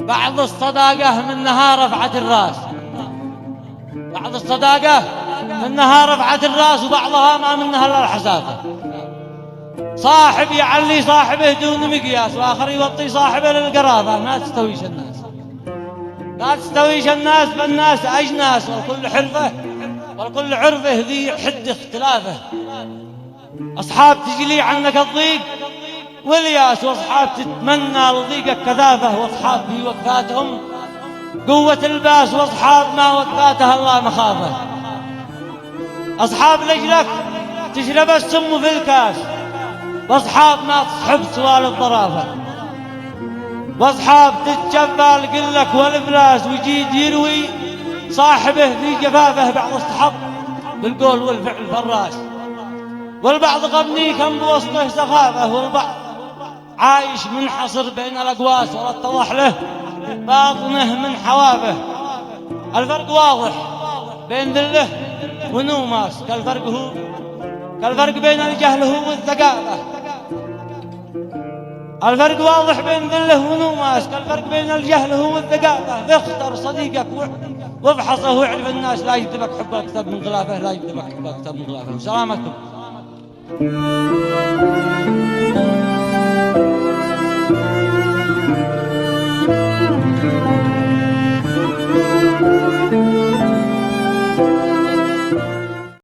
بعض الصداقة منها رفعت الراس، بعض الصداقة منها رفعت الراس، وبعضها ما منها إلا الحسافة. صاحب يعلي صاحبه دون مقياس، وآخر يوطي صاحبه للقرابة. ما تستويش الناس، لا تستويش الناس، فالناس أجناس، والكل عرفه ذي حد اختلافه. أصحاب تجلي عنك الضيق والياس، وأصحاب تتمنى لضيقك كثافة، وأصحاب في وقفاتهم قوة الباس، وأصحاب ما وقفاتها الله مخافة. أصحاب لجلك تشرب السم في الكاس، وأصحاب ما تصحب سوال الضرافة. وأصحاب تتجفى القلك والإفلاس، ويجيد يروي صاحبه في جفافه. بعض استحق بالقول والفعل فراس، والبعض قبني كم بوسطه سخافة، والبعض عايش منحصر بين الأقواس، ولا اتضح له باطنه من حوافه. الفرق واضح بين ذله ونوماس، كالفرق بين الجهل هو والثقافة. الفرق واضح بين ذله ونوماس، كالفرق بين الجهل هو والثقافة. فاختر صديقك وافحصه واعرف الناس، لا يجذبك حب أكثر من غلافه، لا يجذبك حب أكثر من غلافه. سلامتكم.